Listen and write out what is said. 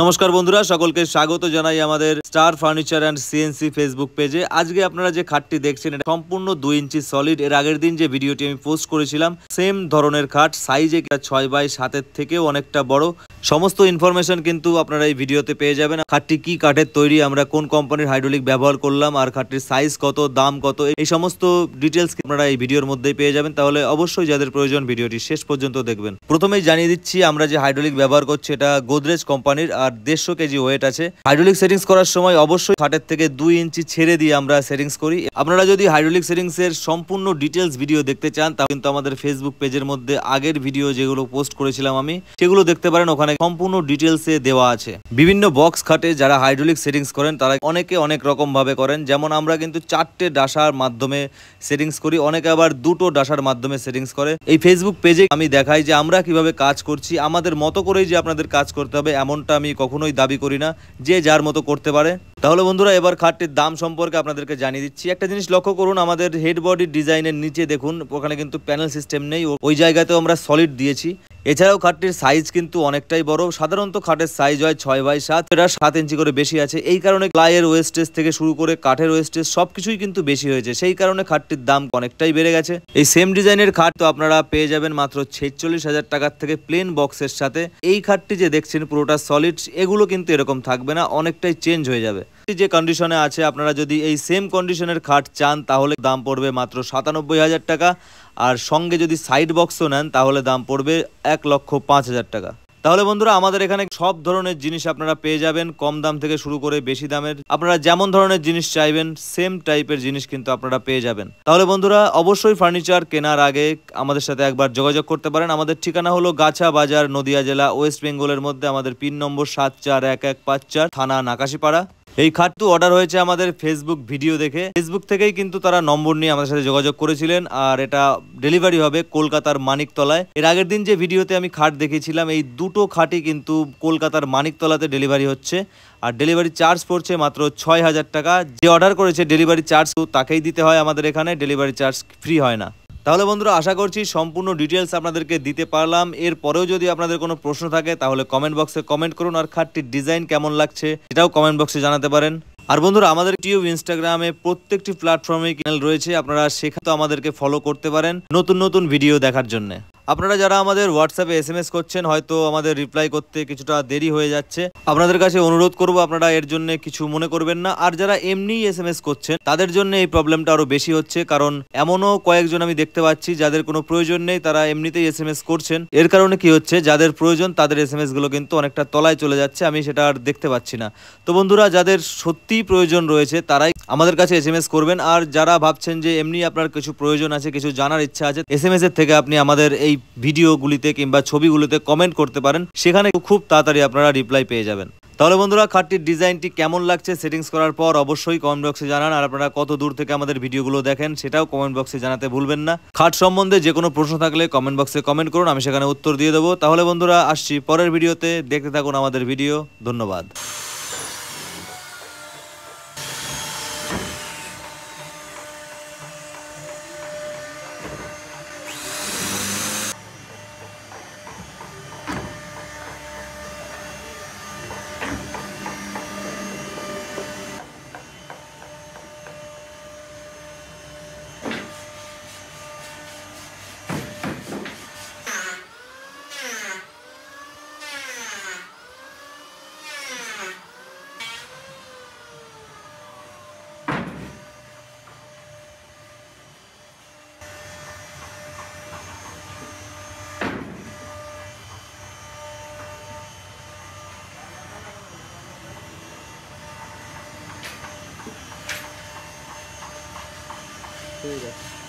নমস্কার বন্ধুরা, সকলকে স্বাগত জানাই আমাদের star furniture and CNC Facebook পেজে। আজকে আপনারা যে খাটটি দেখছেন এটা সম্পূর্ণ 2 ইঞ্চি সলিড। এর আগের দিন যে ভিডিওটি আমি পোস্ট করেছিলাম সেম ধরনের খাট, সাইজে 6x7 থেকেও অনেকটা বড়। সমস্ত ইনফরমেশন কিন্তু আপনারা এই ভিডিওতে পেয়ে যাবেন। খাটটি কি কাঠের তৈরি, আমরা কোন কোম্পানির হাইড্রোলিক ব্যবহার করলাম, আর খাটটির সাইজ কত, দাম কত, এই সমস্ত ডিটেলস আপনারা এই ভিডিওর মধ্যেই পেয়ে যাবেন। তাহলে অবশ্যই যাদের প্রয়োজন ভিডিওটি শেষ পর্যন্ত দেখবেন। প্রথমেই জানিয়ে দিচ্ছি আমরা যে হাইড্রোলিক ব্যবহার করছি এটা গোদরেজ কোম্পানির, আর 150 কেজি ওয়েট আছে। হাইড্রোলিক সেটিংস করার সময় অবশ্যই খাটের থেকে 2 ইঞ্চি ছেড়ে দিয়ে আমরা সেটিংস করি। আপনারা যদি হাইড্রোলিক সেটিংস এর সম্পূর্ণ ডিটেলস ভিডিও দেখতে চান তাহলে কিন্তু আমাদের ফেসবুক পেজের মধ্যে আগের ভিডিও যেগুলো পোস্ট করেছিলাম আমি সেগুলো দেখতে পারেন, ওখানে সম্পূর্ণ ডিটেলসে দেওয়া আছে। বিভিন্ন বক্স খাটে যারা হাইড্রোলিক সেটিংস করেন তারা অনেকে অনেক রকম ভাবে করেন। যেমন আমরা কিন্তু 4টে ডাসার মাধ্যমে সেটিংস করি, অনেকে আবার 2টো ডাসার মাধ্যমে সেটিংস করে। এই ফেসবুক পেজে আমি দেখাই যে আমরা কিভাবে কাজ করছি, আমাদের মতো করেই যে আপনাদের কাজ করতে হবে এমনটা আমি কখনোই দাবি করি না, যে যার মতো করতে পারে। তাহলে বন্ধুরা এবার খাটটির দাম সম্পর্কে আপনাদেরকে জানিয়ে দিচ্ছি। একটা জিনিস লক্ষ্য করুন, আমাদের হেড বডি ডিজাইনের নিচে দেখুন ওখানে কিন্তু প্যানেল সিস্টেম নেই, ওই জায়গাতেও আমরা সলিড দিয়েছি। এছাড়াও খাটটির সাইজ কিন্তু অনেকটাই বড়। সাধারণত খাটের সাইজ হয় 6x7, এটা 7 ইঞ্চি করে বেশি আছে। এই কারণে প্লাইয়ের ওয়েস্টেজ থেকে শুরু করে কাঠের ওয়েস্টেজ সবকিছুই কিন্তু বেশি হয়েছে, সেই কারণে খাটটির দাম অনেকটাই বেড়ে গেছে। এই সেম ডিজাইনের খাট তো আপনারা পেয়ে যাবেন মাত্র 46,000 টাকার থেকে প্লেন বক্সের সাথে। এই খাটটি যে দেখছেন পুরোটা সলিড, এগুলো কিন্তু এরকম থাকবে না, অনেকটাই চেঞ্জ হয়ে যাবে। যে কন্ডিশনে আছে, আপনারা যদি এই সেম কন্ডিশনের খাট চান তাহলে দাম পড়বে মাত্র 97,000 টাকা, আর সঙ্গে যদি সাইড বক্সও নেন তাহলে দাম পড়বে 1,05,000 টাকা। তাহলে বন্ধুরা আমাদের এখানে সব ধরনের জিনিস আপনারা পেয়ে যাবেন, কম দাম থেকে শুরু করে বেশি দামের। আপনারা যেমন ধরনের জিনিস চাইবেন সেম টাইপের জিনিস কিন্তু আপনারা পেয়ে যাবেন। তাহলে বন্ধুরা অবশ্যই ফার্নিচার কেনার আগে আমাদের সাথে একবার যোগাযোগ করতে পারেন। আমাদের ঠিকানা হলো গাছা বাজার, নদিয়া জেলা, ওয়েস্ট বেঙ্গলের মধ্যে। আমাদের পিন নম্বর 741154, থানা নাকাশিপাড়া। এই খাটটি অর্ডার হয়েছে আমাদের ফেসবুক ভিডিও দেখে। ফেসবুক থেকেই কিন্তু তারা নম্বর নিয়ে আমাদের সাথে যোগাযোগ করেছিলেন, আর এটা ডেলিভারি হবে কলকাতার মানিকতলায়। এর আগের দিন যে ভিডিওতে আমি খাট দেখিয়েছিলাম এই 2টো খাটই কিন্তু কলকাতার মানিকতলাতে ডেলিভারি হচ্ছে, আর ডেলিভারি চার্জ পড়ছে মাত্র 6,000 টাকা। যে অর্ডার করেছে ডেলিভারি চার্জ তাকেই দিতে হয়, আমাদের এখানে ডেলিভারি চার্জ ফ্রি হয় না। তাহলে বন্ধুরা আশা করছি সম্পূর্ণ ডিটেলস আপনাদেরকে দিতে পারলাম। এরপরেও যদি আপনাদের কোনো প্রশ্ন থাকে তাহলে কমেন্ট বক্সে কমেন্ট করুন, আর খাটটির ডিজাইন কেমন লাগছে সেটাও কমেন্ট বক্সে জানাতে পারেন। আর বন্ধুরা আমাদের ইউটিউব, ইনস্টাগ্রামে প্রত্যেকটি প্ল্যাটফর্মে চ্যানেল রয়েছে, আপনারা সেখানে আমাদেরকে ফলো করতে পারেন নতুন নতুন ভিডিও দেখার জন্য। আপনারা যারা আমাদের হোয়াটসঅ্যাপে SMS করছেন হয়তো আমাদের রিপ্লাই করতে কিছুটা দেরি হয়ে যাচ্ছে, আপনাদের কাছে অনুরোধ করব আপনারা এর জন্য কিছু মনে করবেন না। আর যারা এমনি SMS করছেন তাদের জন্য এই প্রবলেমটা আরো বেশি হচ্ছে, কারণ এমনও কয়েকজন আমি দেখতে পাচ্ছি যাদের কোনো প্রয়োজন নেই, তারা এমনিতেই SMS করছেন। এর কারণে কি হচ্ছে, যাদের প্রয়োজন তাদের SMS গুলো কিন্তু অনেকটা তলায় চলে যাচ্ছে, আমি সেটা আর দেখতে পাচ্ছি না। তো বন্ধুরা যাদের সত্যিই প্রয়োজন রয়েছে তারাই আমাদের কাছে SMS করবেন। আর যারা ভাবছেন যে এমনি আপনার কিছু প্রয়োজন আছে, কিছু জানার ইচ্ছা আছে, SMS এর থেকে আপনি আমাদের এই ভিডিওগুলিতে কিংবা ছবিগুলোতে কমেন্ট করতে পারেন, সেখানে খুব তাড়াতাড়ি আপনারা রিপ্লাই পেয়ে যাবেন। তাহলে বন্ধুরা খাটটির ডিজাইনটি কেমন লাগছে সেটিংস করার পর অবশ্যই কমেন্ট বক্সে জানান। আর আপনারা কত দূর থেকে আমাদের ভিডিওগুলো দেখেন সেটাও কমেন্ট বক্সে জানাতে ভুলবেন না। খাট সম্বন্ধে যে কোনো প্রশ্ন থাকলে কমেন্ট বক্সে কমেন্ট করুন, আমি সেখানে উত্তর দিয়ে দেবো। তাহলে বন্ধুরা আসছি পরের ভিডিওতে, দেখতে থাকুন আমাদের ভিডিও। ধন্যবাদ। ঠিক আছে।